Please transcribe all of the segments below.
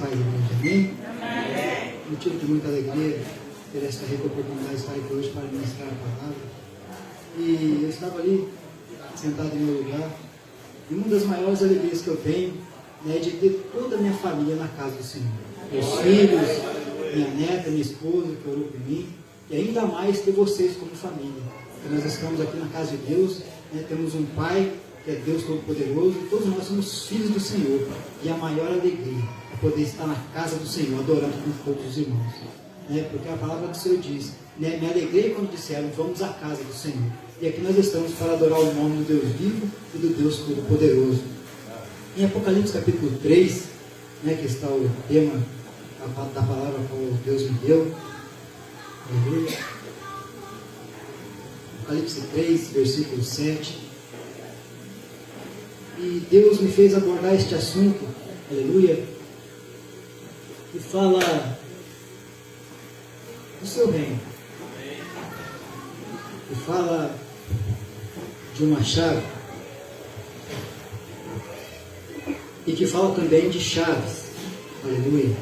faz, igreja, amém? Motivo de muita alegria ter esta rica oportunidade de estar aqui hoje para ministrar a palavra. E eu estava ali, sentado em meu lugar, e uma das maiores alegrias que eu tenho é de ter toda a minha família na casa do Senhor. Meus filhos, minha neta, minha esposa, que orou por mim, e ainda mais ter vocês como família. Porque nós estamos aqui na casa de Deus, temos um Pai, que é Deus Todo-Poderoso, e todos nós somos filhos do Senhor. E a maior alegria é poder estar na casa do Senhor, adorando com todos os irmãos. Porque a palavra do Senhor diz, me alegrei quando disseram, vamos à casa do Senhor. E aqui nós estamos para adorar o nome do Deus vivo e do Deus Todo-Poderoso. Em Apocalipse capítulo 3, que está o tema da palavra que Deus me deu. Aleluia. Apocalipse 3, versículo 7. E Deus me fez abordar este assunto, aleluia, e fala do seu reino, e fala de uma chave, e que fala também de chaves, aleluia.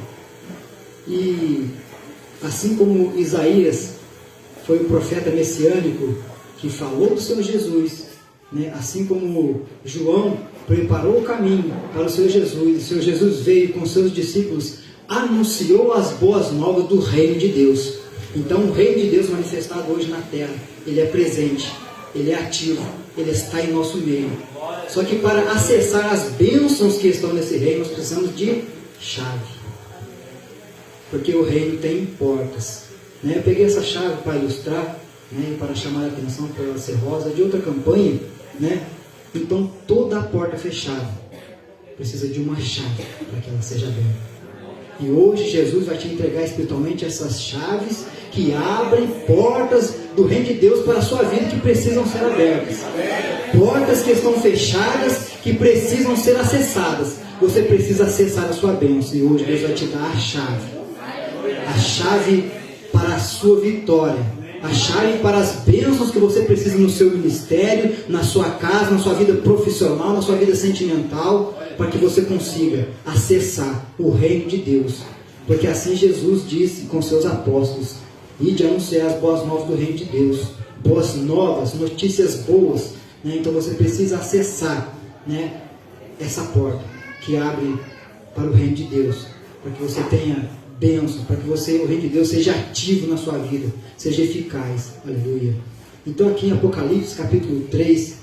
E assim como Isaías foi o profeta messiânico que falou do Senhor Jesus, assim como João preparou o caminho para o Senhor Jesus, o Senhor Jesus veio com seus discípulos, anunciou as boas novas do reino de Deus. Então o reino de Deus manifestado hoje na terra, ele é presente, ele é ativo, ele está em nosso meio. Só que para acessar as bênçãos que estão nesse reino, nós precisamos de chave, porque o reino tem portas. Eu peguei essa chave para ilustrar, para chamar a atenção para ela ser rosa, de outra campanha. Então toda a porta fechada precisa de uma chave para que ela seja aberta. E hoje Jesus vai te entregar espiritualmente essas chaves que abrem portas do reino de Deus para a sua vida que precisam ser abertas. Portas que estão fechadas que precisam ser acessadas. Você precisa acessar a sua bênção. E hoje Deus vai te dar a chave para a sua vitória. A chave para as bênçãos que você precisa no seu ministério, na sua casa, na sua vida profissional, na sua vida sentimental, para que você consiga acessar o reino de Deus. Porque assim Jesus disse com seus apóstolos, ide anunciar as boas novas do reino de Deus. Boas novas, notícias boas. Então você precisa acessar essa porta que abre para o reino de Deus, para que você tenha bênção, para que o reino de Deus seja ativo na sua vida, seja eficaz, aleluia. Então aqui em Apocalipse capítulo 3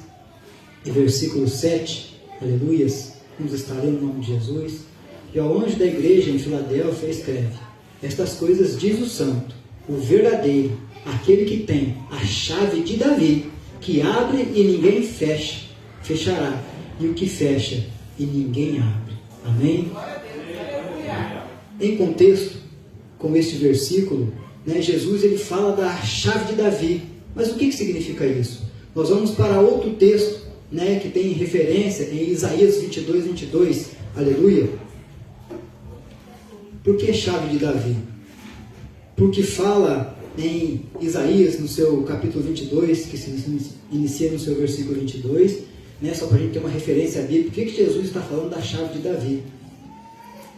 e versículo 7, aleluias, vamos estar lendo o nome de Jesus. E ao anjo da igreja em Filadélfia escreve, estas coisas diz o santo, o verdadeiro, aquele que tem a chave de Davi, que abre e ninguém fechará, e o que fecha e ninguém abre. Amém? Em contexto com este versículo, Jesus ele fala da chave de Davi. Mas o que significa isso? Nós vamos para outro texto, que tem referência em Isaías 22, 22. Aleluia. Por que chave de Davi? Porque fala em Isaías, no seu capítulo 22, que se inicia no seu versículo 22, só para a gente ter uma referência à Bíblia, por que Jesus está falando da chave de Davi?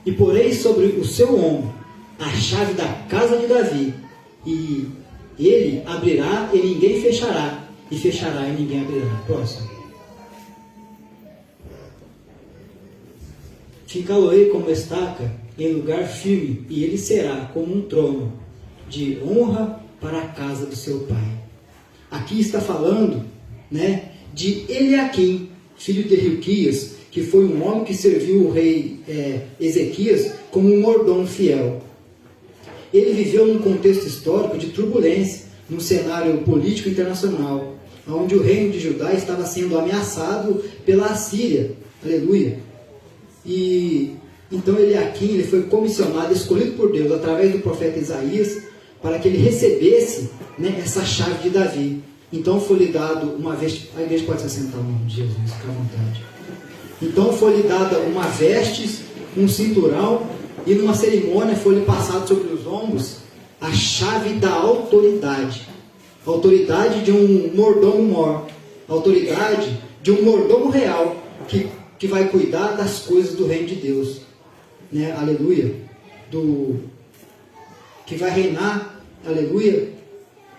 E porei sobre o seu ombro a chave da casa de Davi, e ele abrirá e ninguém fechará, e fechará e ninguém abrirá. Próximo. Ficá-lo-ei como estaca em lugar firme, e ele será como um trono de honra para a casa do seu pai. Aqui está falando de Eliaquim, filho de Hilquias, que foi um homem que serviu o rei Ezequias como um mordomo fiel. Ele viveu num contexto histórico de turbulência, num cenário político internacional, onde o reino de Judá estava sendo ameaçado pela Assíria. Aleluia. E então Eliaquim ele foi comissionado, escolhido por Deus através do profeta Isaías, para que ele recebesse essa chave de Davi. Então foi-lhe dado uma veste. A igreja pode se assentar no nome de Jesus, fica à vontade. Então foi-lhe dada uma veste, um cinturão, e numa cerimônia foi-lhe passado sobre os ombros a chave da autoridade. A autoridade de um mordomo mor, a autoridade de um mordomo real que vai cuidar das coisas do reino de Deus. né, aleluia, que vai reinar, aleluia,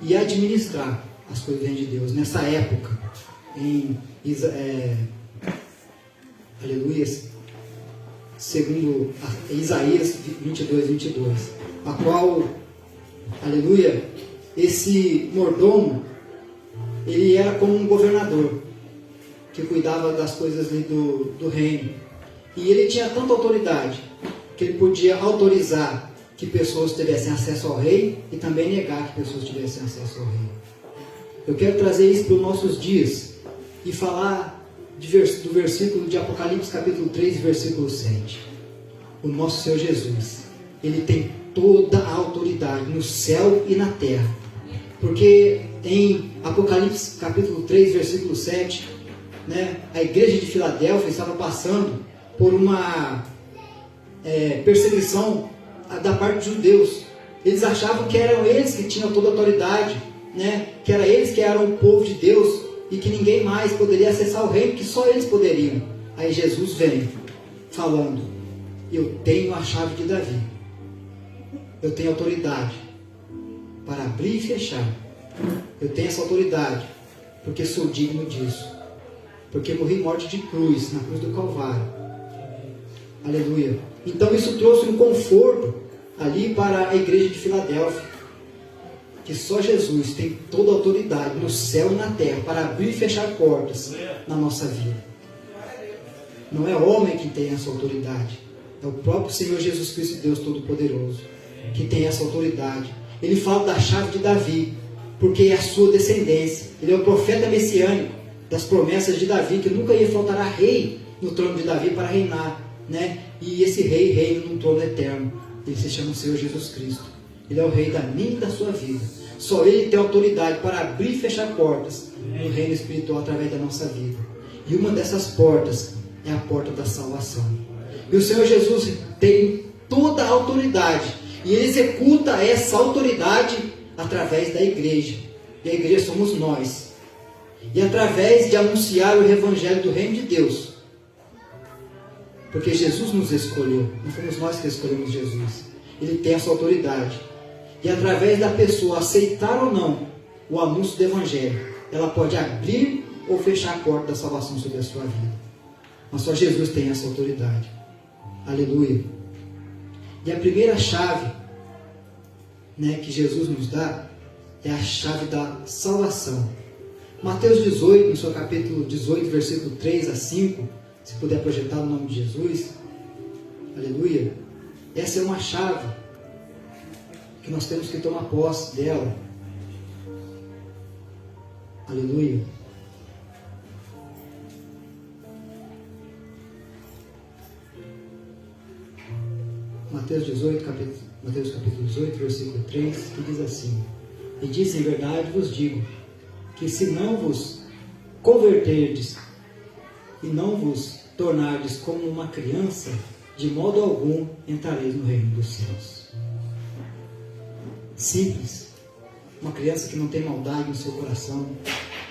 e administrar as coisas de Deus nessa época, em aleluia, segundo Isaías 22, a qual, aleluia, esse mordomo, ele era como um governador, que cuidava das coisas ali do reino, e ele tinha tanta autoridade, que ele podia autorizar que pessoas tivessem acesso ao rei, e também negar que pessoas tivessem acesso ao rei. Eu quero trazer isso para os nossos dias, e falar do versículo de Apocalipse capítulo 3, versículo 7. O nosso Senhor Jesus, Ele tem toda a autoridade no céu e na terra. Porque em Apocalipse capítulo 3, versículo 7, né, a igreja de Filadélfia estava passando por uma perseguição da parte dos judeus. Eles achavam que eram eles que tinham toda a autoridade, né, que eram eles que eram o povo de Deus, e que ninguém mais poderia acessar o reino, que só eles poderiam. Aí Jesus vem falando: eu tenho a chave de Davi, eu tenho autoridade para abrir e fechar, eu tenho essa autoridade porque sou digno disso, porque morri morte de cruz, na cruz do Calvário, aleluia. Então isso trouxe um conforto ali para a igreja de Filadélfia, que só Jesus tem toda a autoridade no céu e na terra para abrir e fechar portas na nossa vida. Não é homem que tem essa autoridade, é o próprio Senhor Jesus Cristo, Deus Todo-Poderoso, que tem essa autoridade. Ele fala da chave de Davi, porque é a sua descendência. Ele é o profeta messiânico das promessas de Davi, que nunca ia faltar rei no trono de Davi para reinar, né? E esse rei reina num trono eterno. Ele se chama Senhor Jesus Cristo. Ele é o rei da minha e da sua vida. Só Ele tem autoridade para abrir e fechar portas no reino espiritual através da nossa vida. E uma dessas portas é a porta da salvação. E o Senhor Jesus tem toda a autoridade. E Ele executa essa autoridade através da igreja. E a igreja somos nós. E através de anunciar o evangelho do reino de Deus. Porque Jesus nos escolheu. Não fomos nós que escolhemos Jesus. Ele tem essa autoridade. E através da pessoa aceitar ou não o anúncio do evangelho, ela pode abrir ou fechar a porta da salvação sobre a sua vida. Mas só Jesus tem essa autoridade. Aleluia. E a primeira chave, né, que Jesus nos dá é a chave da salvação. Mateus 18, no seu capítulo 18, versículo 3 a 5, se puder projetar no nome de Jesus. Aleluia. Essa é uma chave que nós temos que tomar posse dela. Aleluia. Mateus capítulo 18, versículo 3, que diz assim: e disse, em verdade vos digo, que se não vos converterdes e não vos tornardes como uma criança, de modo algum entrareis no reino dos céus. Simples. Uma criança que não tem maldade no seu coração,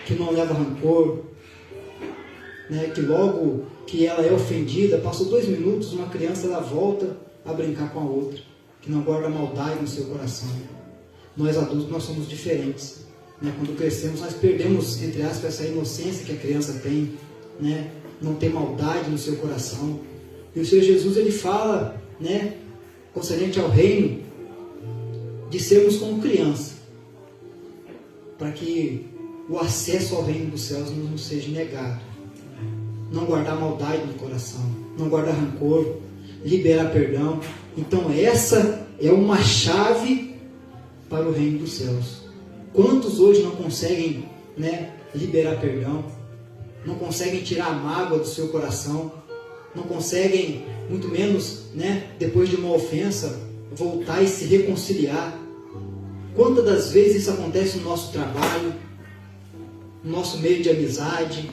que não leva rancor, né, que logo que ela é ofendida, passou 2 minutos, uma criança ela volta a brincar com a outra, que não guarda maldade no seu coração. Nós adultos, nós somos diferentes, né? Quando crescemos, nós perdemos, entre aspas, essa inocência que a criança tem, né? Não tem maldade no seu coração. E o Senhor Jesus, Ele fala, né, concernente ao reino, de sermos como criança, para que o acesso ao reino dos céus não nos seja negado. Não guardar maldade no coração, não guardar rancor, liberar perdão. Então essa é uma chave para o reino dos céus. Quantos hoje não conseguem, né, liberar perdão, não conseguem tirar a mágoa do seu coração, não conseguem, muito menos, né, depois de uma ofensa, voltar e se reconciliar? Quantas das vezes isso acontece no nosso trabalho, no nosso meio de amizade,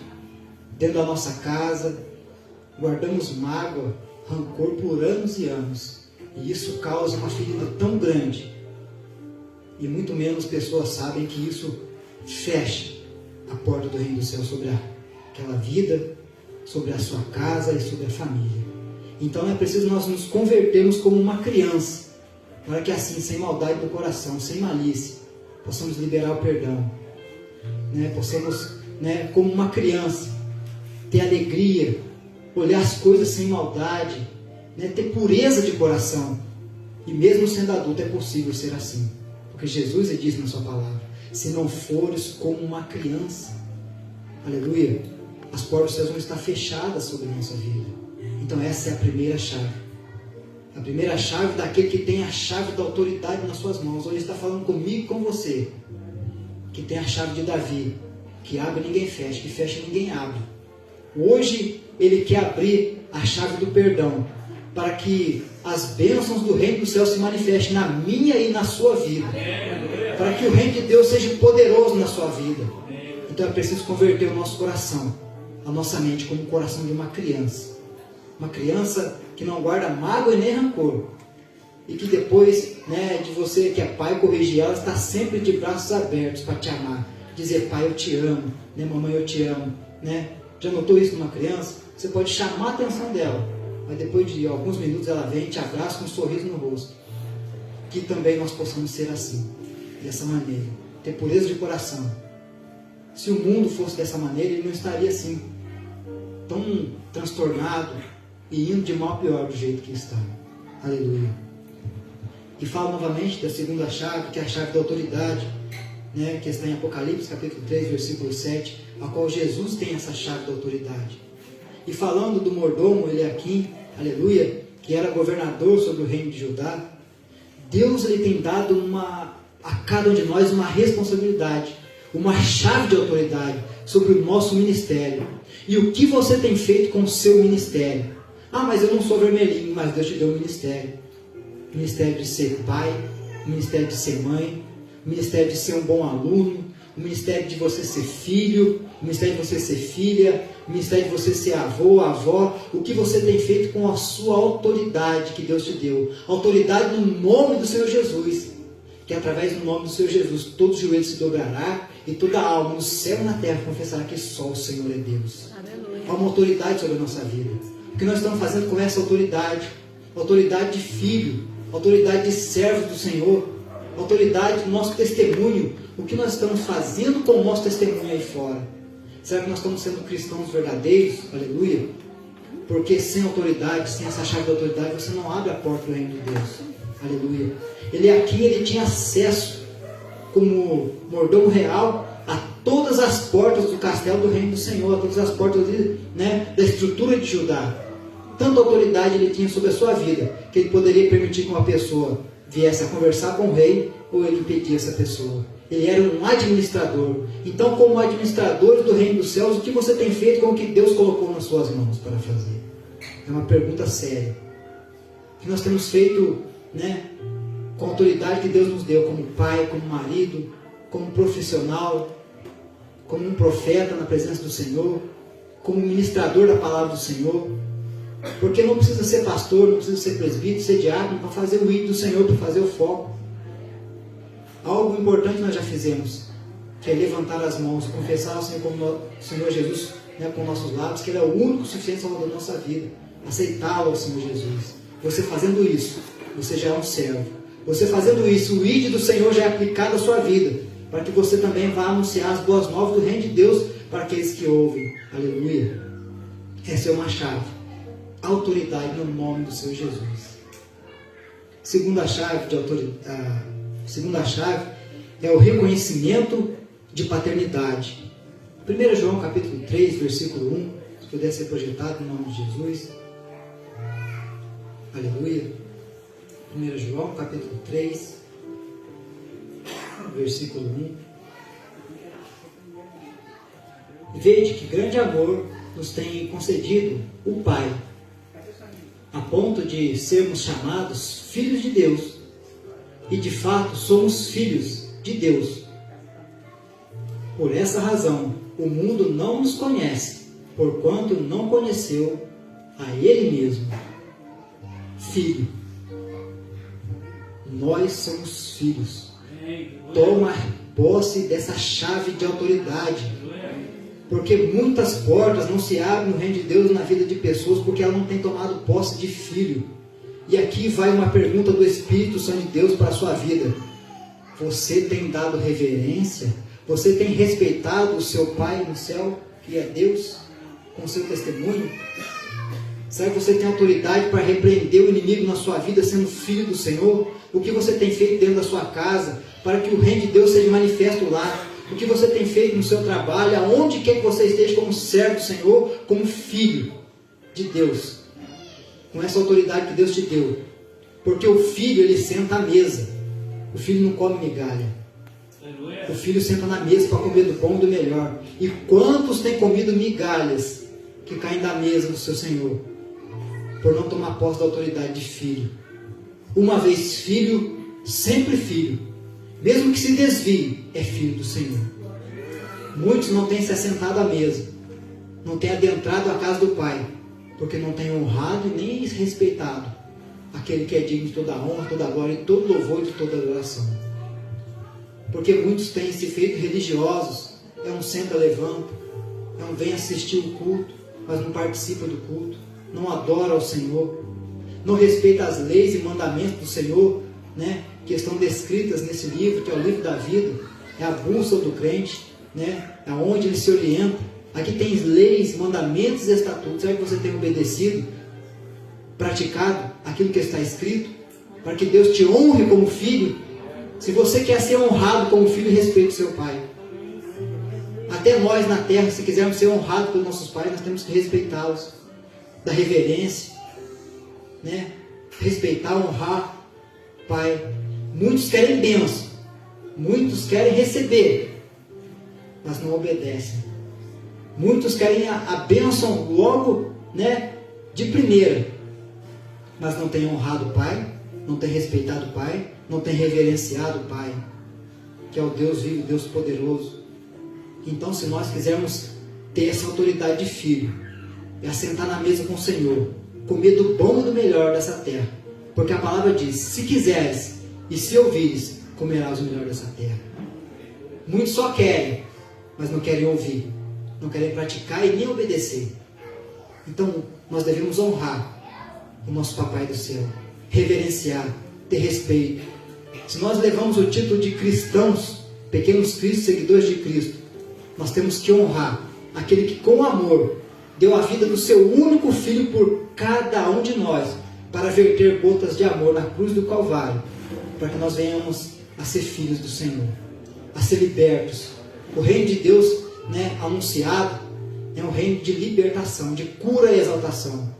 dentro da nossa casa? Guardamos mágoa, rancor por anos e anos, e isso causa uma ferida tão grande, e muito menos pessoas sabem que isso fecha a porta do reino do céu sobre aquela vida, sobre a sua casa e sobre a família. Então é preciso nós nos convertermos como uma criança, para que assim, sem maldade do coração, sem malícia, possamos liberar o perdão, né? Possamos, né, como uma criança, ter alegria, olhar as coisas sem maldade, né, ter pureza de coração. E mesmo sendo adulto é possível ser assim, porque Jesus diz na sua palavra: se não fores como uma criança, aleluia, as portas dos céus vão estar fechadas sobre a nossa vida. Então essa é a primeira chave. A primeira chave daquele que tem a chave da autoridade nas suas mãos. Hoje ele está falando comigo e com você, que tem a chave de Davi, que abre e ninguém fecha, que fecha e ninguém abre. Hoje ele quer abrir a chave do perdão, para que as bênçãos do reino do céu se manifestem na minha e na sua vida, para que o reino de Deus seja poderoso na sua vida. Então é preciso converter o nosso coração, a nossa mente, como o coração de uma criança que não guarda mágoa e nem rancor, e que depois, né, de você que é pai corrigir ela, está sempre de braços abertos para te amar, dizer: pai, eu te amo, né, mamãe, eu te amo, né? Já notou isso numa criança? Você pode chamar a atenção dela, mas depois de alguns minutos ela vem e te abraça com um sorriso no rosto. Que também nós possamos ser assim, dessa maneira, ter pureza de coração. Se o mundo fosse dessa maneira, ele não estaria assim, tão transtornado e indo de mal a pior do jeito que está. Aleluia. E fala novamente da segunda chave, que é a chave da autoridade, né, que está em Apocalipse capítulo 3, versículo 7, a qual Jesus tem essa chave da autoridade. E falando do mordomo Eliaquim, aleluia, que era governador sobre o reino de Judá, Deus ele tem dado a cada um de nós uma responsabilidade, uma chave de autoridade sobre o nosso ministério. E o que você tem feito com o seu ministério? Ah, mas eu não sou vermelhinho, mas Deus te deu um ministério. Ministério de ser pai, ministério de ser mãe, ministério de ser um bom aluno, o ministério de você ser filho, o ministério de você ser filha, o ministério de você ser avô, avó. O que você tem feito com a sua autoridade que Deus te deu? Autoridade no nome do Senhor Jesus, que através do nome do Senhor Jesus todo joelho se dobrará e toda alma no céu e na terra confessará que só o Senhor é Deus. Aleluia. Há uma autoridade sobre a nossa vida. O que nós estamos fazendo com essa autoridade? Autoridade de filho, autoridade de servo do Senhor, autoridade do nosso testemunho. O que nós estamos fazendo com o nosso testemunho aí fora? Será que nós estamos sendo cristãos verdadeiros? Aleluia. Porque sem autoridade, sem essa chave de autoridade, você não abre a porta do reino de Deus. Aleluia. Ele tinha acesso, como mordomo real, a todas as portas do castelo do reino do Senhor, a todas as portas, né, da estrutura de Judá. Tanta autoridade ele tinha sobre a sua vida, que ele poderia permitir que uma pessoa viesse a conversar com o rei, ou ele impedia essa pessoa. Ele era um administrador. Então, como administrador do reino dos céus, o que você tem feito com o que Deus colocou nas suas mãos para fazer? É uma pergunta séria. O que nós temos feito, né, com a autoridade que Deus nos deu, como pai, como marido, como profissional, como um profeta na presença do Senhor, como ministrador da palavra do Senhor. Porque não precisa ser pastor, não precisa ser presbítero, ser diácono para fazer o ídolo do Senhor, para fazer o foco. Algo importante nós já fizemos, que é levantar as mãos, confessar ao Senhor, como o Senhor Jesus, né, com nossos lábios, que Ele é o único suficiente salvador da nossa vida. Aceitá-lo ao Senhor Jesus. Você fazendo isso, você já é um servo. Você fazendo isso, o ídolo do Senhor já é aplicado à sua vida, para que você também vá anunciar as boas novas do reino de Deus para aqueles que ouvem. Aleluia. Essa é uma chave. Autoridade no nome do Senhor Jesus. Segunda chave de autoridade. Segunda chave é o reconhecimento de paternidade. 1 João capítulo 3, versículo 1, se puder ser projetado em nome de Jesus. Aleluia. 1 João capítulo 3, versículo 1. Vede que grande amor nos tem concedido o Pai, a ponto de sermos chamados filhos de Deus. E de fato somos filhos de Deus. Por essa razão, o mundo não nos conhece, porquanto não conheceu a Ele mesmo. Filho. Nós somos filhos. Toma posse dessa chave de autoridade. Porque muitas portas não se abrem no reino de Deus na vida de pessoas porque ela não tem tomado posse de filho. E aqui vai uma pergunta do Espírito Santo de Deus para a sua vida. Você tem dado reverência? Você tem respeitado o seu Pai no céu, que é Deus, com o seu testemunho? Será que você tem autoridade para repreender o inimigo na sua vida, sendo filho do Senhor? O que você tem feito dentro da sua casa, para que o reino de Deus seja manifesto lá? O que você tem feito no seu trabalho, aonde quer que você esteja como servo do Senhor, como filho de Deus, com essa autoridade que Deus te deu? Porque o filho, ele senta à mesa. O filho não come migalha. O filho senta na mesa para comer do bom e do melhor. E quantos têm comido migalhas que caem da mesa do seu Senhor, por não tomar posse da autoridade de filho? Uma vez filho, sempre filho. Mesmo que se desvie, é filho do Senhor. Muitos não têm se assentado à mesa, não têm adentrado a casa do Pai, porque não têm honrado e nem respeitado aquele que é digno de toda a honra, toda a glória, de todo louvor e de toda adoração. Porque muitos têm se feito religiosos, é um senta, levanta, é um vem assistir o culto, mas não participa do culto, não adora ao Senhor, não respeita as leis e mandamentos do Senhor, né, que estão descritas nesse livro, que é o livro da vida, é a bússola do crente, né, é onde ele se orienta. Aqui tem leis, mandamentos e estatutos. Será que você tem obedecido, praticado aquilo que está escrito, para que Deus te honre como filho? Se você quer ser honrado como filho, respeite o seu pai. Até nós na terra, se quisermos ser honrados pelos nossos pais, nós temos que respeitá-los, da reverência, né? Respeitar, honrar o pai. Muitos querem bênção, muitos querem receber, mas não obedecem. Muitos querem a bênção logo, né, de primeira, mas não têm honrado o pai, não têm respeitado o pai, não têm reverenciado o pai, que é o Deus vivo, Deus poderoso. Então, se nós quisermos ter essa autoridade de filho, é assentar na mesa com o Senhor, comer do bom e do melhor dessa terra, porque a palavra diz: se quiseres e se ouvires, comerás o melhor dessa terra. Muitos só querem, mas não querem ouvir, não querem praticar e nem obedecer. Então, nós devemos honrar o nosso Papai do céu, reverenciar, ter respeito. Se nós levamos o título de cristãos, pequenos cristos, seguidores de Cristo, nós temos que honrar aquele que com amor deu a vida do seu único filho por cada um de nós, para verter gotas de amor na cruz do Calvário, para que nós venhamos a ser filhos do Senhor, a ser libertos. O reino de Deus, né, anunciado, é um reino de libertação, de cura e exaltação,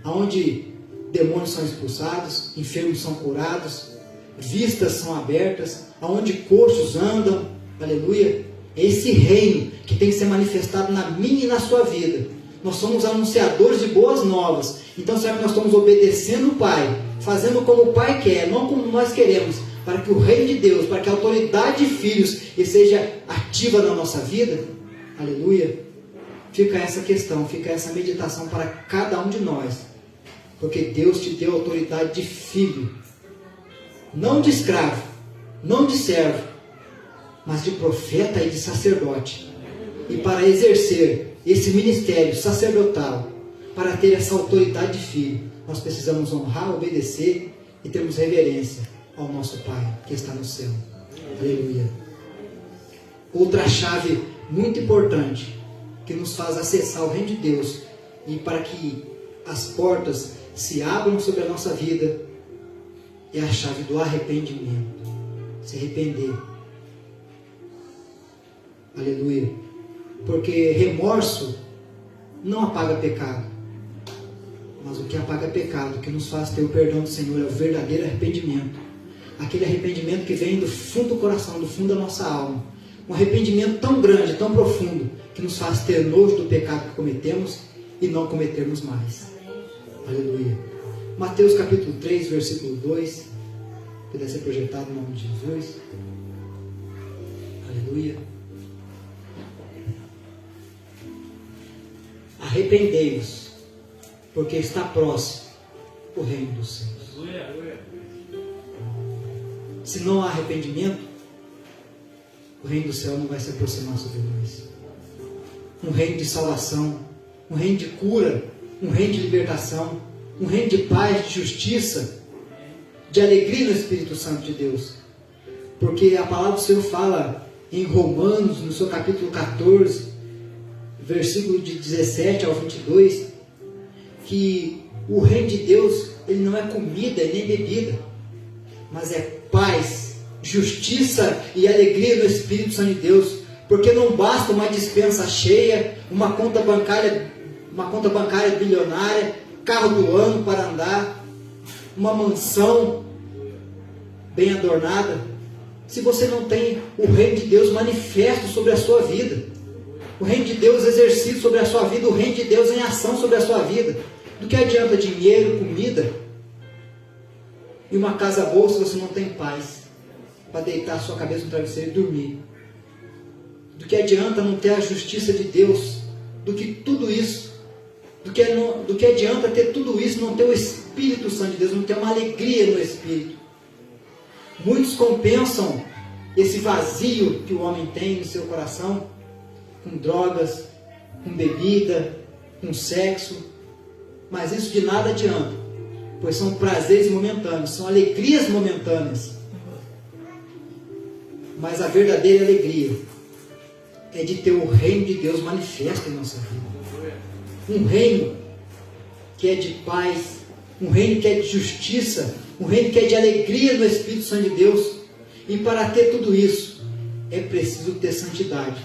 onde demônios são expulsados, enfermos são curados, vistas são abertas, onde coxos andam, aleluia. É esse reino que tem que ser manifestado na minha e na sua vida. Nós somos anunciadores de boas novas. Então, será que nós estamos obedecendo o Pai, fazendo como o Pai quer, não como nós queremos, para que o reino de Deus, para que a autoridade de filhos seja ativa na nossa vida? Aleluia. Fica essa questão, fica essa meditação para cada um de nós, porque Deus te deu autoridade de filho, não de escravo, não de servo, mas de profeta e de sacerdote. E para exercer esse ministério sacerdotal, para ter essa autoridade de filho, nós precisamos honrar, obedecer e termos reverência ao nosso Pai que está no céu. Aleluia. Outra chave muito importante que nos faz acessar o reino de Deus e para que as portas se abram sobre a nossa vida é a chave do arrependimento. Se arrepender. Aleluia. Porque remorso não apaga pecado, mas o que apaga pecado, o que nos faz ter o perdão do Senhor, é o verdadeiro arrependimento. Aquele arrependimento que vem do fundo do coração, do fundo da nossa alma. Um arrependimento tão grande, tão profundo, que nos faz ter nojo do pecado que cometemos e não cometermos mais. Aleluia. Mateus capítulo 3, versículo 2. Puder ser projetado no nome de Jesus. Aleluia. Arrependei-vos, porque está próximo o reino dos céus. Se não há arrependimento, o reino do céu não vai se aproximar sobre nós. um reino de salvação, um reino de cura, um reino de libertação, um reino de paz, de justiça, de alegria no Espírito Santo de Deus. Porque a palavra do Senhor fala em Romanos, no seu capítulo 14, versículo de 17 ao 22, que o reino de Deus, ele não é comida nem bebida, mas é paz, justiça e alegria no Espírito Santo de Deus. Porque não basta uma despensa cheia, uma conta bancária bilionária, carro do ano para andar, uma mansão bem adornada, se você não tem o reino de Deus manifesto sobre a sua vida, o reino de Deus exercido sobre a sua vida, o reino de Deus em ação sobre a sua vida. Do que adianta dinheiro, comida e uma casa boa se você não tem paz para deitar a sua cabeça no travesseiro e dormir? Do que adianta não ter a justiça de Deus? Do que tudo isso? Do que adianta ter tudo isso e não ter o Espírito Santo de Deus, não ter uma alegria no Espírito? Muitos compensam esse vazio que o homem tem no seu coração com drogas, com bebida, com sexo, mas isso de nada adianta, pois são prazeres momentâneos, são alegrias momentâneas. Mas a verdadeira alegria é de ter o reino de Deus manifesto em nossa vida. Um reino que é de paz, um reino que é de justiça, um reino que é de alegria no Espírito Santo de Deus. E para ter tudo isso, é preciso ter santidade.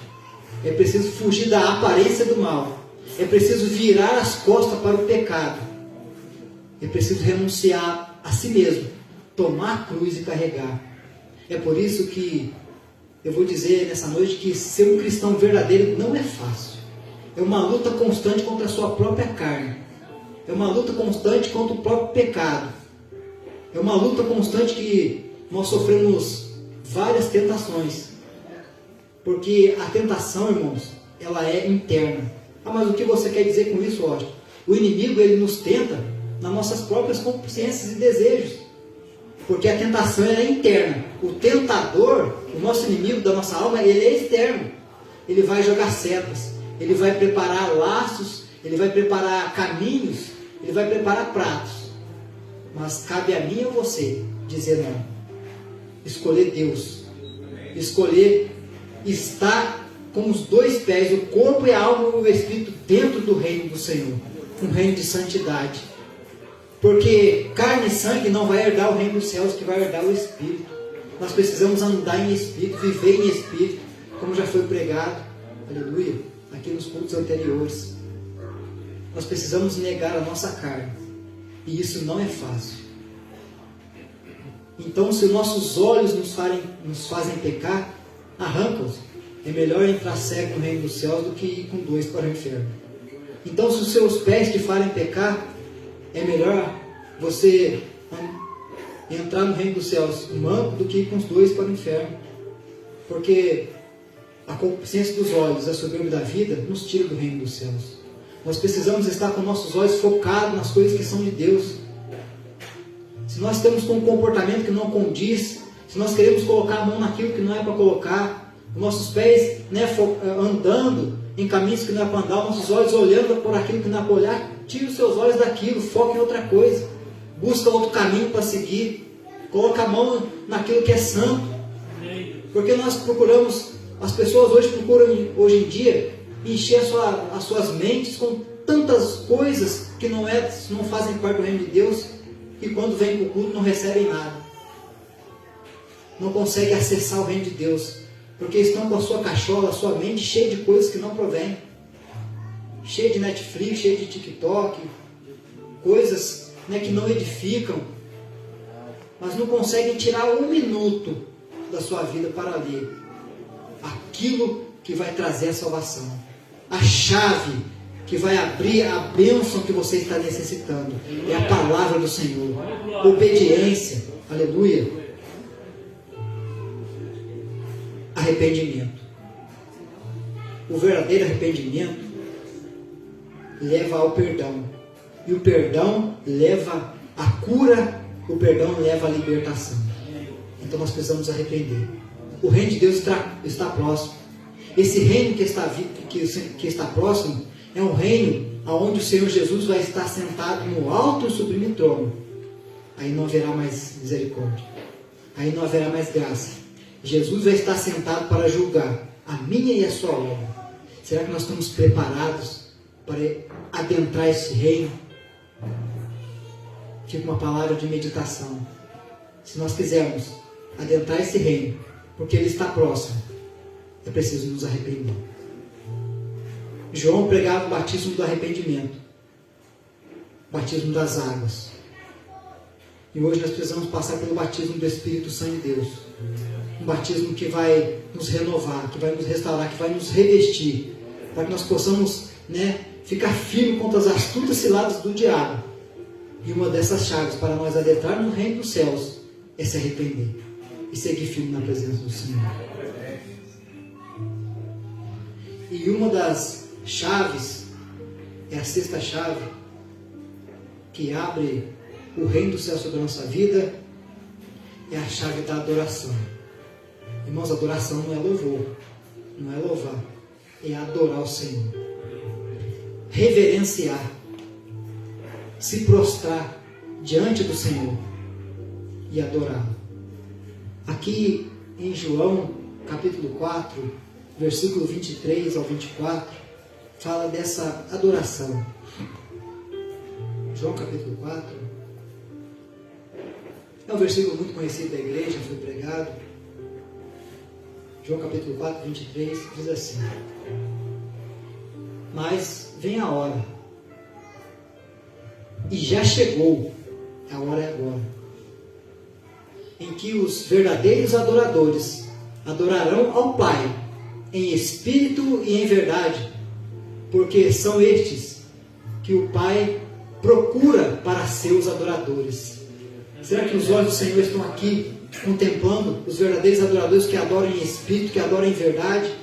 É preciso fugir da aparência do mal. É preciso virar as costas para o pecado. É preciso renunciar a si mesmo, tomar a cruz e carregar. É por isso que eu vou dizer nessa noite que ser um cristão verdadeiro não é fácil. É uma luta constante contra a sua própria carne. É uma luta constante contra o próprio pecado. É uma luta constante que nós sofremos várias tentações. Porque a tentação, irmãos, ela é interna. Ah, mas o que você quer dizer com isso, Washington? O inimigo, ele nos tenta nas nossas próprias consciências e desejos. Porque a tentação é interna. O tentador, o nosso inimigo da nossa alma, ele é externo. Ele vai jogar setas, ele vai preparar laços, ele vai preparar caminhos, ele vai preparar pratos. Mas cabe a mim ou você dizer não. Escolher Deus. Escolher estar com os dois pés, o corpo e a alma e o espírito dentro do reino do Senhor. Um reino de santidade. Porque carne e sangue não vai herdar o reino dos céus, que vai herdar o Espírito. Nós precisamos andar em Espírito, viver em Espírito, como já foi pregado, aleluia, aqui nos cultos anteriores. Nós precisamos negar a nossa carne. E isso não é fácil. Então, se nossos olhos nos fazem pecar, arranca-os. É melhor entrar cego no reino dos céus do que ir com dois para o inferno. Então, se os seus pés te farem pecar, é melhor você entrar no reino dos céus manco do que ir com os dois para o inferno. Porque a concupiscência dos olhos, a soberba da vida, nos tira do reino dos céus. Nós precisamos estar com nossos olhos focados nas coisas que são de Deus. Se nós estamos com um comportamento que não condiz, se nós queremos colocar a mão naquilo que não é para colocar, os nossos pés andando em caminhos que não é para andar, os nossos olhos olhando por aquilo que não é para olhar, tire os seus olhos daquilo, foque em outra coisa, busca outro caminho para seguir, coloca a mão naquilo que é santo. Porque nós procuramos, as pessoas hoje procuram, hoje em dia, encher as suas mentes com tantas coisas que não fazem parte do reino de Deus, que quando vêm para o culto não recebem nada. Não conseguem acessar o reino de Deus, porque estão com a sua cachola, a sua mente cheia de coisas que não provém. Cheia de Netflix, cheia de TikTok, coisas que não edificam, mas não conseguem tirar um minuto da sua vida para ler aquilo que vai trazer a salvação, a chave que vai abrir a bênção que você está necessitando. É a palavra do Senhor, obediência, aleluia, arrependimento. O verdadeiro arrependimento leva ao perdão, e o perdão leva à cura, o perdão leva à libertação. Então nós precisamos arrepender. O reino de Deus está próximo. Esse reino que está próximo é um reino onde o Senhor Jesus vai estar sentado no alto e sublime trono. Aí não haverá mais misericórdia. Aí não haverá mais graça. Jesus vai estar sentado para julgar a minha e a sua obra. Será que nós estamos preparados para adentrar esse reino? Fica uma palavra de meditação. Se nós quisermos adentrar esse reino, porque ele está próximo, é preciso nos arrepender. João pregava o batismo do arrependimento, o batismo das águas. E hoje nós precisamos passar pelo batismo do Espírito Santo de Deus. Um batismo que vai nos renovar, que vai nos restaurar, que vai nos revestir, para que nós possamos, ficar firmes contra as astutas ciladas do diabo. E uma dessas chaves para nós adentrar no reino dos céus é se arrepender e seguir firme na presença do Senhor. E uma das chaves, é a sexta chave, que abre o reino do céu sobre a nossa vida, é a chave da adoração. Irmãos, adoração não é louvor, não é louvar, é adorar o Senhor. Reverenciar, se prostrar diante do Senhor e adorá-lo. Aqui em João, capítulo 4, versículo 23 ao 24, fala dessa adoração. João capítulo 4, é um versículo muito conhecido da igreja, foi pregado. João capítulo 4, 23, diz assim: mas vem a hora, e já chegou, a hora é agora, em que os verdadeiros adoradores adorarão ao Pai em espírito e em verdade, porque são estes que o Pai procura para seus adoradores. Será que os olhos do Senhor estão aqui contemplando os verdadeiros adoradores que adoram em espírito, que adoram em verdade?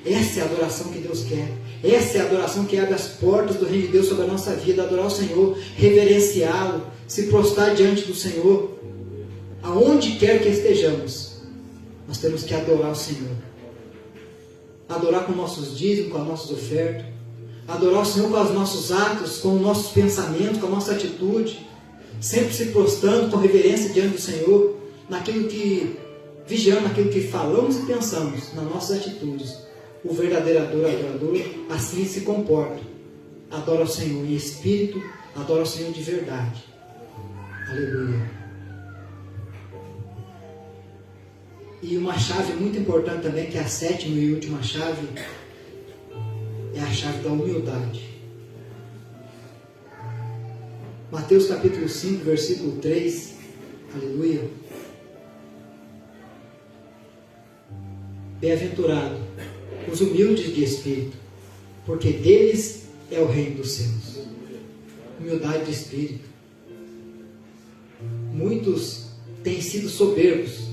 Essa é a adoração que Deus quer. Essa é a adoração que abre as portas do reino de Deus sobre a nossa vida. Adorar o Senhor, reverenciá-lo, se prostrar diante do Senhor. Aonde quer que estejamos, nós temos que adorar o Senhor. Adorar com nossos dízimos, com as nossas ofertas. Adorar o Senhor com os nossos atos, com os nossos pensamentos, com a nossa atitude. Sempre se prostrando com reverência diante do Senhor, naquilo que vigiamos, naquilo que falamos e pensamos, nas nossas atitudes. O verdadeiro adorador assim se comporta. Adora o Senhor em espírito, adora o Senhor de verdade. Aleluia. E uma chave muito importante também, que é a sétima e última chave, é a chave da humildade. Mateus capítulo 5, versículo 3, aleluia. Bem-aventurado os humildes de espírito, porque deles é o reino dos céus. Humildade de espírito. Muitos têm sido soberbos.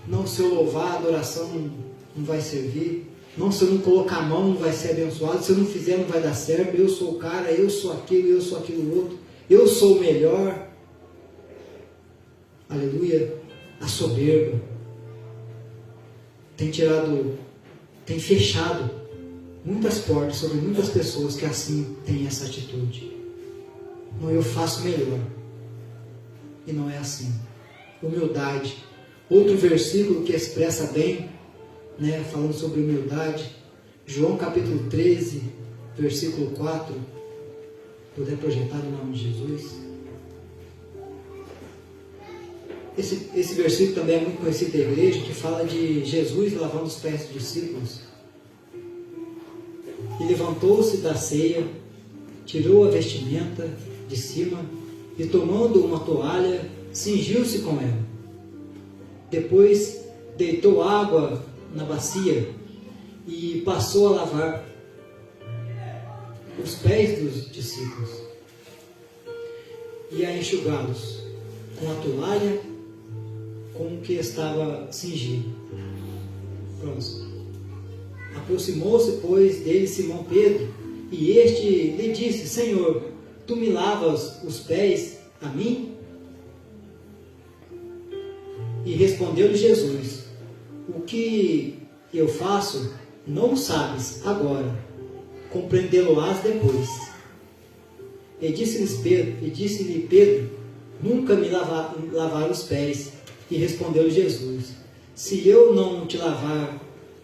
Não, se eu louvar, a adoração não vai servir. Não, se eu não colocar a mão, não vai ser abençoado. Se eu não fizer, não vai dar certo. Eu sou o cara, eu sou aquilo outro. Eu sou o melhor. Aleluia. A soberba tem fechado muitas portas sobre muitas pessoas que assim têm essa atitude. Não, eu faço melhor. E não é assim. Humildade. Outro versículo que expressa bem, falando sobre humildade, João capítulo 13, versículo 4, puder projetar no nome de Jesus. Esse versículo também é muito conhecido da igreja, que fala de Jesus lavando os pés dos discípulos. E levantou-se da ceia, tirou a vestimenta de cima e, tomando uma toalha, cingiu-se com ela. Depois deitou água na bacia e passou a lavar os pés dos discípulos e a enxugá-los com a toalha com que estava cingido. Próximo. Aproximou-se, pois, dele Simão Pedro, e este lhe disse: Senhor, tu me lavas os pés a mim? E respondeu-lhe Jesus: o que eu faço, não o sabes agora, compreendê-lo-ás depois. E disse-lhe Pedro, nunca me lavar os pés. E respondeu-lhe Jesus, se eu não te lavar,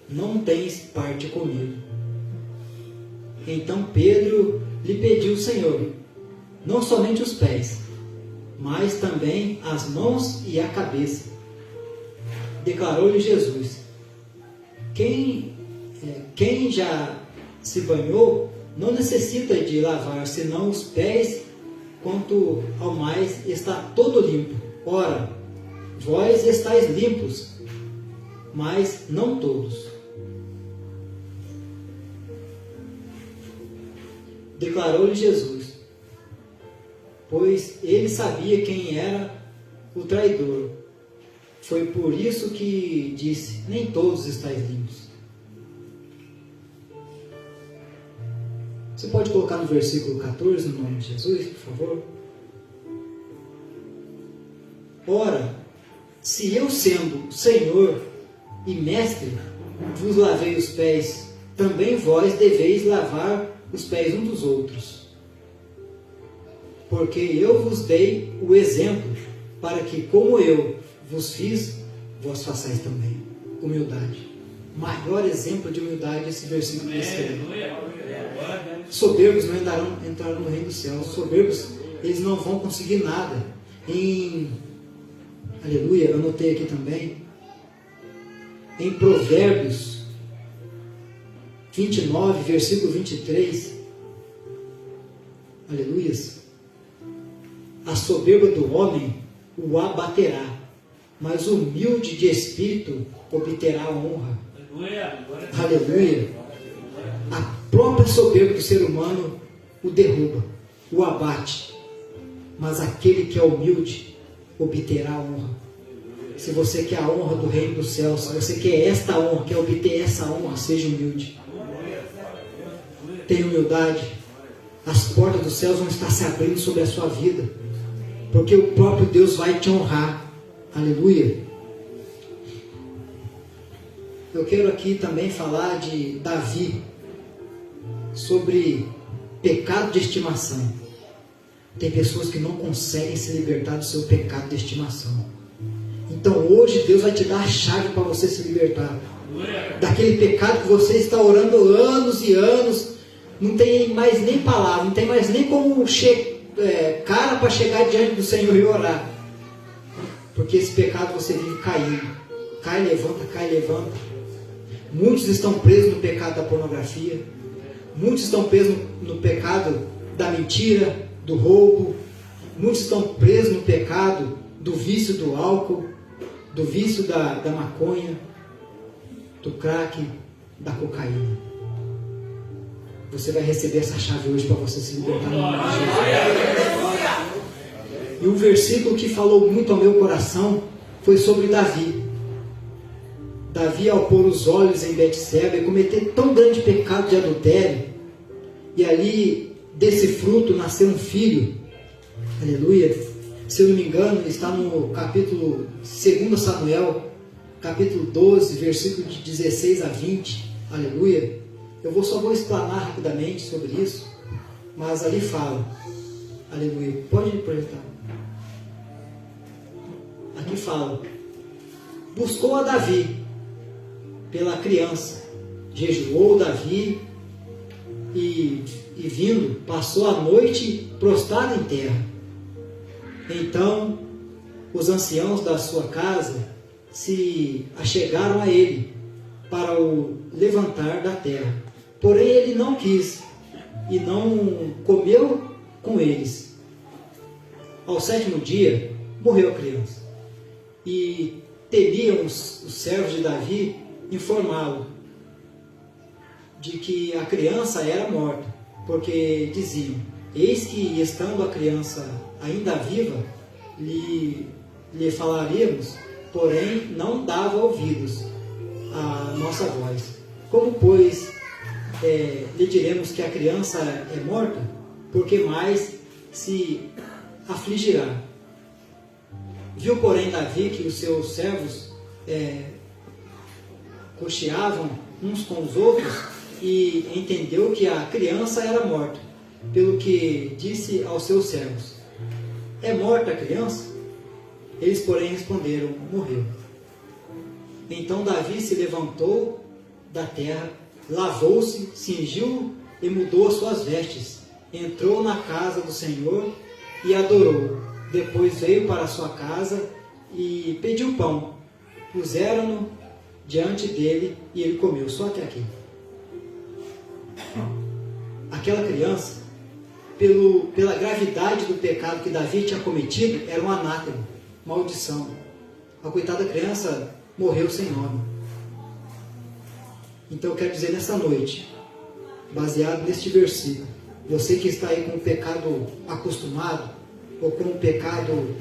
não tens parte comigo. Então Pedro lhe pediu, Senhor, não somente os pés, mas também as mãos e a cabeça. Declarou-lhe Jesus, quem já se banhou não necessita de lavar senão os pés, quanto ao mais está todo limpo. Ora, vós estáis limpos, mas não todos. Declarou-lhe Jesus, pois ele sabia quem era o traidor. Foi por isso que disse, nem todos estáis limpos. Você pode colocar no versículo 14, no nome de Jesus, por favor? Ora, se eu sendo Senhor e Mestre, vos lavei os pés, também vós deveis lavar os pés uns dos outros. Porque eu vos dei o exemplo, para que, como eu vos fiz, vós façais também. Humildade. Maior exemplo de humildade esse versículo descreve. Soberbos não entrarão no reino do céu. Soberbos, eles não vão conseguir nada. Aleluia, eu anotei aqui também. Em Provérbios 29, versículo 23. Aleluias. A soberba do homem o abaterá, mas o humilde de espírito obterá honra. Aleluia. A própria soberba do ser humano o derruba, o abate, mas aquele que é humilde obterá honra. Se você quer a honra do reino dos céus, se você quer esta honra, quer obter essa honra, seja humilde. Tenha humildade. As portas dos céus vão estar se abrindo sobre a sua vida, porque o próprio Deus vai te honrar. Aleluia. Eu quero aqui também falar de Davi, sobre pecado de estimação. Tem pessoas que não conseguem se libertar do seu pecado de estimação. Então hoje Deus vai te dar a chave para você se libertar daquele pecado que você está orando anos e anos, não tem mais nem palavra, não tem mais nem como cara para chegar diante do Senhor e orar, porque esse pecado você vive caindo, cai, levanta. Muitos estão presos no pecado da pornografia, muitos estão presos no pecado da mentira, do roubo, muitos estão presos no pecado do vício do álcool, do vício da maconha, do crack, da cocaína. Você vai receber essa chave hoje para você se libertar no nome de Jesus. E um versículo que falou muito ao meu coração foi sobre Davi. Davi, ao pôr os olhos em Betseba e cometer tão grande pecado de adultério, e ali desse fruto nasceu um filho. Aleluia. Se eu não me engano, está no capítulo 2 Samuel, capítulo 12, versículo de 16 a 20. Aleluia. Eu só vou explanar rapidamente sobre isso, mas ali fala. Aleluia. Pode projetar. Aqui fala. Buscou a Davi pela criança. Jejuou Davi e vindo, passou a noite prostrado em terra. Então, os anciãos da sua casa se achegaram a ele para o levantar da terra. Porém, ele não quis e não comeu com eles. Ao 7º dia, morreu a criança. E temiam os servos de Davi informá-lo de que a criança era morta, porque diziam: eis que, estando a criança ainda viva, lhe falaríamos, porém não dava ouvidos à nossa voz. Como, pois, lhe diremos que a criança é morta, porque mais se afligirá. Viu, porém, Davi que os seus servos cocheavam uns com os outros e entendeu que a criança era morta, pelo que disse aos seus servos: é morta a criança? Eles, porém, responderam: morreu. Então Davi se levantou da terra, lavou-se, cingiu e mudou as suas vestes, entrou na casa do Senhor e adorou. Depois veio para a sua casa e pediu pão. Puseram-no diante dele e ele comeu. Só até aqui. Aquela criança, pela gravidade do pecado que Davi tinha cometido, era um anátema, maldição. A coitada criança morreu sem nome. Então eu quero dizer nessa noite, baseado neste versículo, você que está aí com o pecado acostumado, ou com o pecado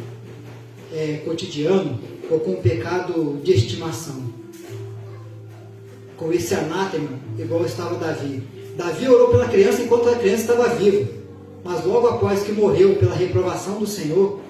cotidiano, ou com o pecado de estimação, com esse anátema, igual estava Davi. Davi orou pela criança enquanto a criança estava viva, mas logo após que morreu pela reprovação do Senhor,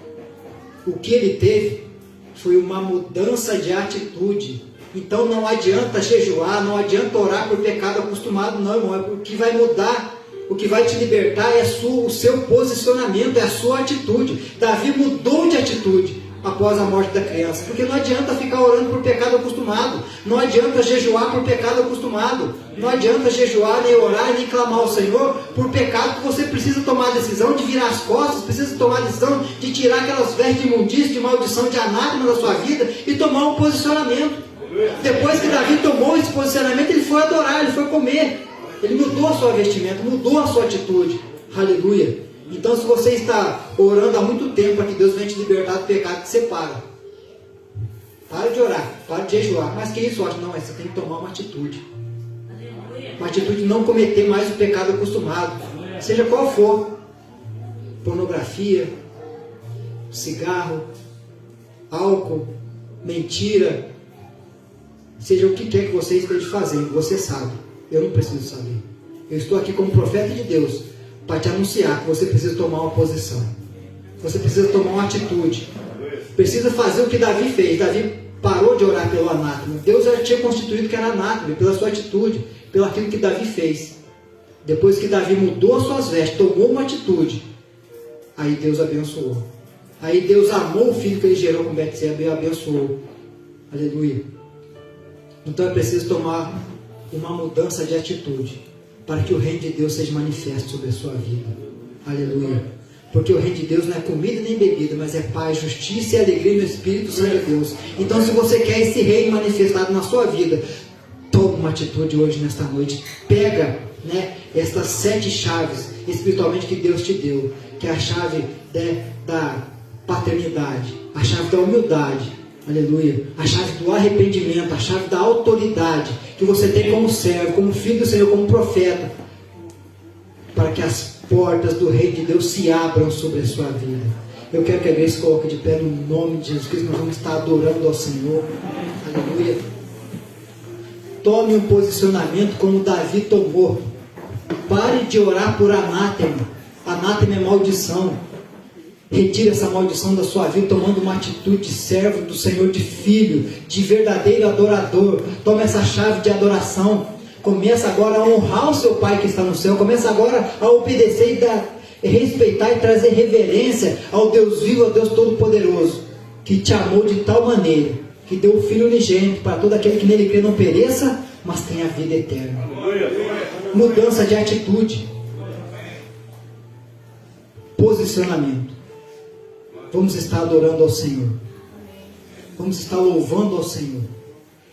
o que ele teve foi uma mudança de atitude. Então não adianta jejuar, não adianta orar por pecado acostumado, não, irmão. O que vai mudar, o que vai te libertar é o seu posicionamento, é a sua atitude. Davi mudou de atitude após a morte da criança, porque não adianta ficar orando por pecado acostumado, não adianta jejuar por pecado acostumado, não adianta jejuar, nem orar, nem clamar ao Senhor por pecado que você precisa tomar a decisão de virar as costas, precisa tomar a decisão de tirar aquelas vestes de imundícia, de maldição, de anátema da sua vida e tomar um posicionamento. Depois que Davi tomou esse posicionamento, ele foi adorar, ele foi comer, ele mudou a sua vestimenta, mudou a sua atitude. Aleluia. Então, se você está orando há muito tempo para que Deus venha te libertar do pecado, que você para de orar, para de jejuar. Mas que isso? Não, você tem que tomar uma atitude. Uma atitude de não cometer mais o pecado acostumado, seja qual for. Pornografia, cigarro, álcool, mentira, seja o que quer que você esteja fazendo, você sabe. Eu não preciso saber. Eu estou aqui como profeta de Deus para te anunciar que você precisa tomar uma posição. Você precisa tomar uma atitude. Precisa fazer o que Davi fez. Davi parou de orar pelo anátema. Deus já tinha constituído que era anátema, pela sua atitude, pelo aquilo que Davi fez. Depois que Davi mudou as suas vestes, tomou uma atitude, aí Deus abençoou. Aí Deus amou o filho que ele gerou com Betseba e abençoou. Aleluia. Então é preciso tomar uma mudança de atitude para que o reino de Deus seja manifesto sobre a sua vida. Aleluia. Porque o reino de Deus não é comida nem bebida, mas é paz, justiça e alegria no Espírito Santo de Deus. Então, se você quer esse reino manifestado na sua vida, toma uma atitude hoje, nesta noite. Pega, estas 7 chaves espiritualmente que Deus te deu, que é a chave da paternidade, a chave da humildade, aleluia, a chave do arrependimento, a chave da autoridade que você tem como servo, como filho do Senhor, como profeta, para que as portas do reino de Deus se abram sobre a sua vida. Eu quero que a igreja se coloque de pé no nome de Jesus Cristo. Nós vamos estar adorando ao Senhor, aleluia. Tome um posicionamento como Davi tomou. Pare de orar por anátema. Anátema é maldição. Retire essa maldição da sua vida, tomando uma atitude de servo do Senhor, de filho, de verdadeiro adorador. Toma essa chave de adoração. Começa agora a honrar o seu Pai que está no céu. Começa agora a obedecer e respeitar e trazer reverência ao Deus vivo, ao Deus Todo-Poderoso, que te amou de tal maneira, que deu o Filho unigênito para todo aquele que nele crê não pereça, mas tenha vida eterna. Mudança de atitude. Posicionamento. Vamos estar adorando ao Senhor. Vamos estar louvando ao Senhor.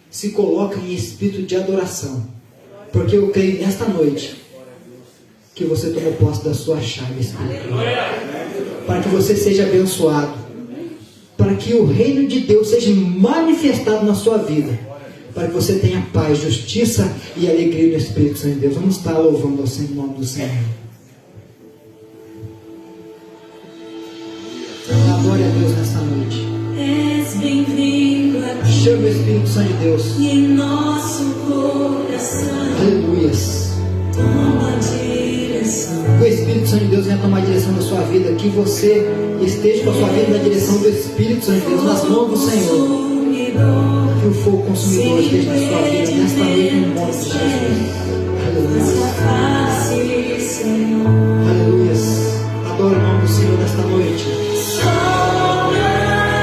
Se coloca em espírito de adoração. Porque eu creio nesta noite que você tomou posse da sua chave espiritual. Para que você seja abençoado. Para que o reino de Deus seja manifestado na sua vida. Para que você tenha paz, justiça e alegria no Espírito Santo de Deus. Vamos estar louvando ao Senhor, em nome do Senhor. Glória a Deus nesta noite. És bem-vindo aqui. Chama o Espírito Santo de Deus. E em nosso coração. Aleluias. Toma direção. O Espírito Santo de Deus venha tomar a direção da sua vida. Que você esteja com a sua vida na direção do Espírito Santo de Deus, nas mãos do Senhor. Que o fogo consumidor esteja na sua vida nesta noite, no nome de Jesus. Aleluia. Aleluia. Adoro o nome do Senhor nesta noite.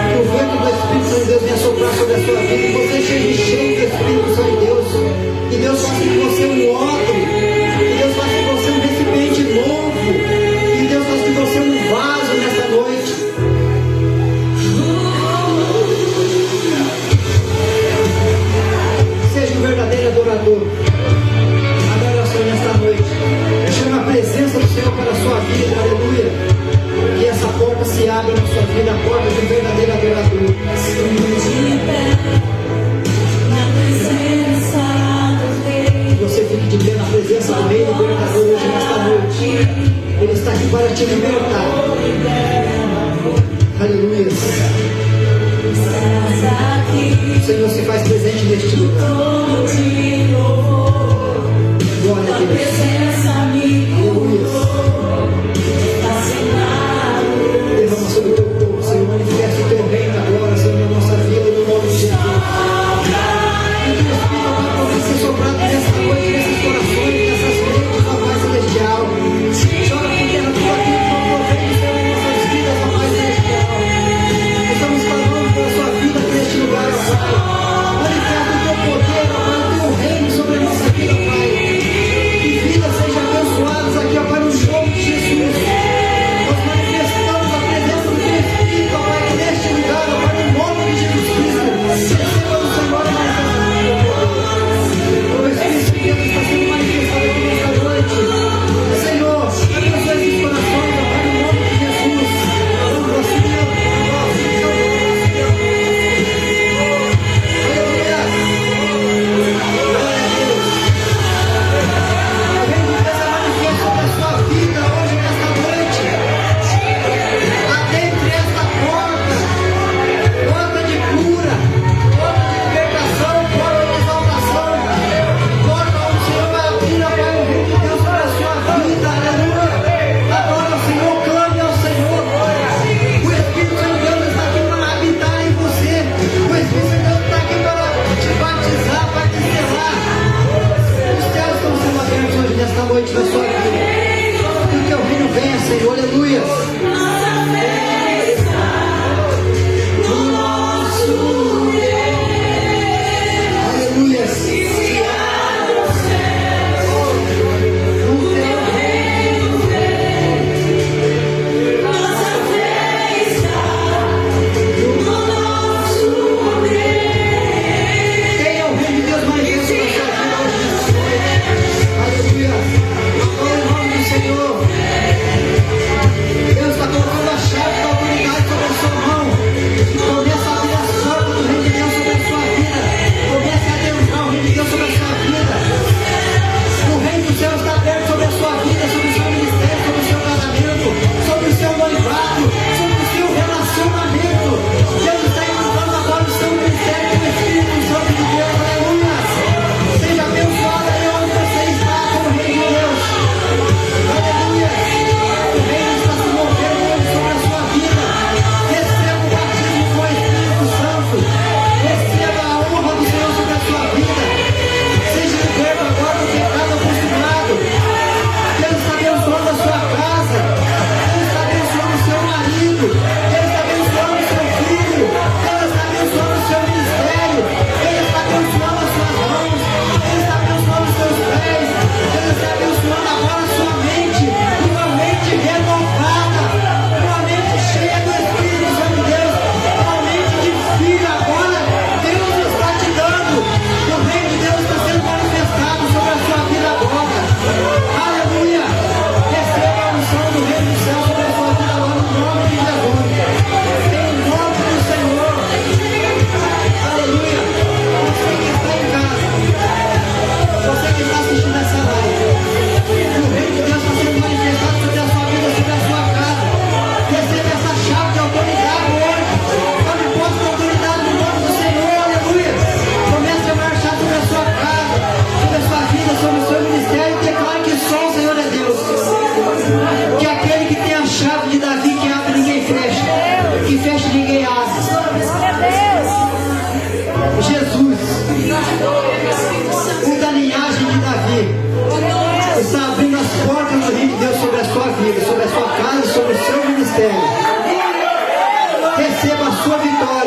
Que o vento do Espírito Santo de Deus venha soprar sobre a sua vida e você seja cheio do Espírito Santo de Deus. Que Deus faça de você um odre. Que Deus faça de você um recipiente novo. Que Deus faça de você um vaso nesta noite. Seja um verdadeiro adorador. Adoração nesta noite. Chama a presença do Senhor para a sua vida. Aleluia. Que essa porta se abra na sua vida, a porta de um verdadeiro adorador. Que você fique de pé na presença do Rei Libertador hoje nesta noite. Ele está aqui para te libertar. Aleluia. O Senhor se faz presente neste lugar. Glória a Deus. Aleluia. Derrama sobre o teu povo, Senhor. Manifesta o teu reino agora, Senhor, na nossa vida, no nome de Jesus. Que o teu Espírito vai poder ser soprado nessa noite, nesses corações, nessas mentes, ó Pai Celestial. Chora porque a tua vida não provém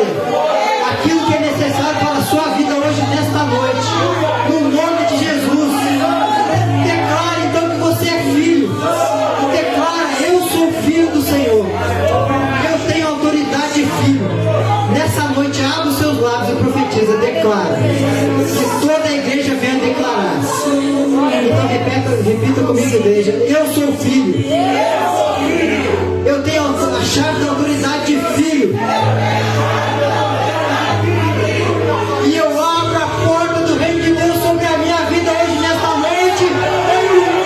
vitória. Aquilo que é necessário para a sua vida hoje, nesta noite. No nome de Jesus. Declare então que você é filho. Declara, eu sou filho do Senhor. Eu tenho autoridade de filho. Nessa noite, abre os seus lábios e profetiza. Declara. Que toda a igreja venha declarar. Então repita comigo, igreja. Eu sou filho. Eu tenho a chave da autoridade de filho. E eu abro a porta do reino de Deus sobre a minha vida hoje, nesta noite, em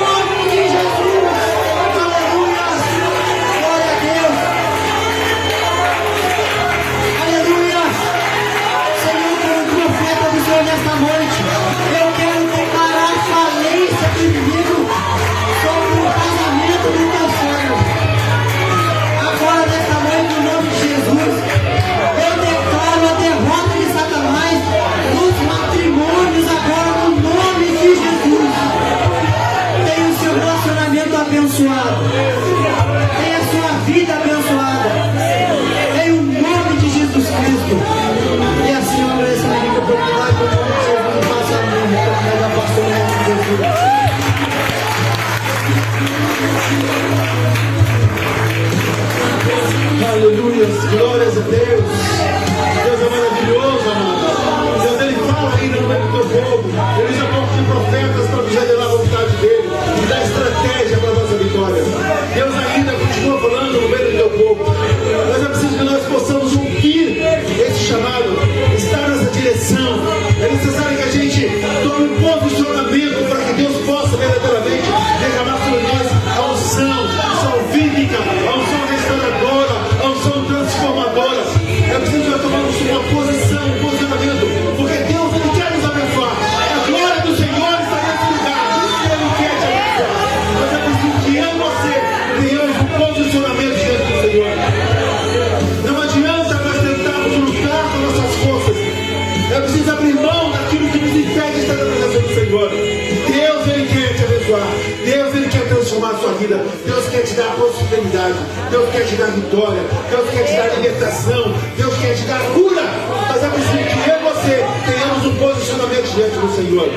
nome de Jesus. Aleluia! Glória a Deus! Aleluia! Senhor, como profeta do Senhor nesta noite, eu quero declarar falência do inimigo sobre o casamento do teu servo. Agora, nesta noite, em nome de Jesus, eu declaro a derrota de Satanás nos matrimônios, agora, no nome de Jesus. Tenha o seu relacionamento abençoado. Tenha a sua vida abençoada. Em o nome de Jesus Cristo. E assim eu agradeço a minha oportunidade, no nome de Jesus, e faço a minha oportunidade da pastora em nome de Jesus. Aleluia, glórias a Deus. Deus é maravilhoso, amado. Deus, Ele fala ainda no meio do teu povo. Ele já boca de profetas para nos revelar a vontade dEle e dar estratégia para a nossa vitória. Deus ainda continua falando no meio do teu povo. Mas é preciso que nós possamos ouvir esse chamado, estar nessa direção. É necessário que a gente tome um posicionamento para que Deus possa verdadeiramente derramar sobre nós a unção salvífica, a unção restauradora, a unção transformadora. É preciso que nós tomemos uma posição, um posicionamento, porque Deus, Ele quer nos abençoar. A glória do Senhor está nesse lugar. Ele quer te abençoar. Mas é preciso que eu e você tenhamos um posicionamento diante do Senhor. Não adianta nós tentarmos lutar com nossas forças. É preciso abrir mão daquilo que nos impede de estar na presença do Senhor. Deus, Ele quer te abençoar. Deus, Ele quer transformar a sua vida. Deus quer te dar prosperidade. Deus quer te dar vitória. Deus quer te dar libertação. Deus quer te dar cura. Mas é preciso que eu e você tenhamos um posicionamento diante do Senhor.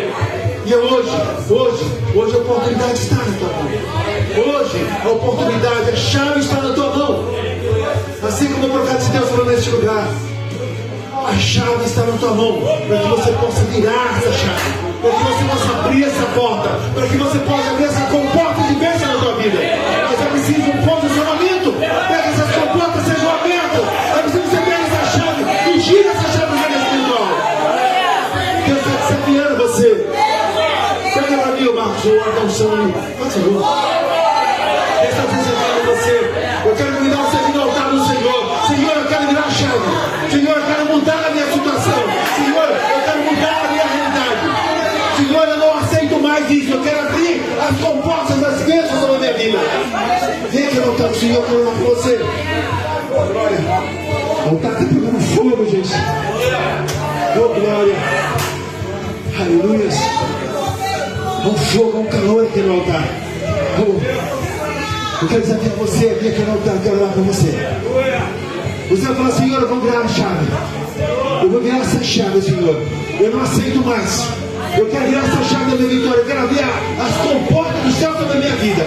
E hoje a oportunidade está na tua mão. Hoje a oportunidade, a chave está na tua mão. Assim como o profeta de Deus falou neste lugar. A chave está na tua mão, para que você possa virar essa chave, para que você possa abrir essa porta, para que você possa abrir essa comporta de bênção na tua vida. Mas é preciso um posicionamento para que essas comportas sejam abertas. É preciso que você pegue essa chave e gira essa chave no reino espiritual. Deus está desafiando você. Pega para mim, Marcos, o órgão aí. Por favor. Deus está desafiando você. Eu quero convidar você a vir ao altar do Senhor. Senhor, eu quero virar a chave. Senhor, eu quero mudar a minha situação. Senhor, eu quero mudar a minha realidade. Senhor, eu não aceito mais isso. Eu quero abrir as comportas das bênçãos sobre a minha vida. Vem aqui no altar do Senhor, eu quero orar por você. Glória. O altar está pegando fogo, gente. Oh, glória. Aleluia. Há um fogo, há um calor aqui no altar. Eu quero desafiar você a vir aqui no altar. Eu quero orar por você. Você vai falar, Senhor, eu vou virar a chave. Eu vou virar essa chave, Senhor. Eu não aceito mais. Eu quero virar essa chave da minha vitória. Eu quero abrir as comportas do céu sobre a minha vida.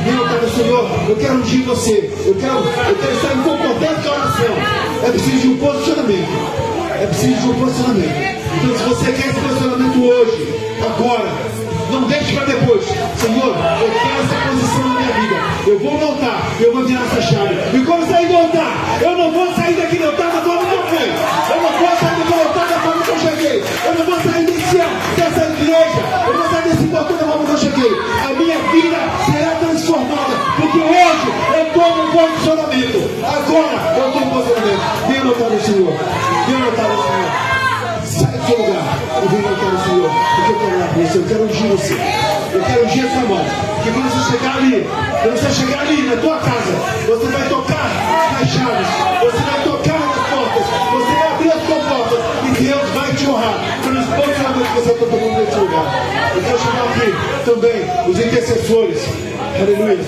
Meu Pai, Senhor, eu quero ungir você. Eu quero estar em concordância com a oração. É preciso de um posicionamento. É preciso de um posicionamento. Então, se você quer esse posicionamento hoje, agora, não deixe para depois. Senhor, eu quero essa posição na minha vida. Eu vou no altar, eu vou virar essa chave. E quando sair do altar, eu não vou sair daqui do altar da forma que eu fui. Eu não vou sair do altar da forma que eu cheguei. Eu não vou sair dessa igreja. Eu não vou sair desse portão da forma que eu cheguei. A minha vida será transformada. Porque hoje eu tomo um posicionamento. Agora eu tomo um posicionamento. Vem no altar do Senhor. Vem no altar do Senhor. Sai do seu lugar e vem no altar do Senhor. Porque eu quero orar por você. Eu quero ungir você. Eu quero ungir a sua mão. Que quando você chegar ali na tua casa, você vai tocar nas chaves, você vai tocar nas portas, você vai abrir as comportas e Deus vai te honrar pelos posicionamentos que você está tomando nesse lugar. Eu quero chamar aqui também os intercessores. Aleluia.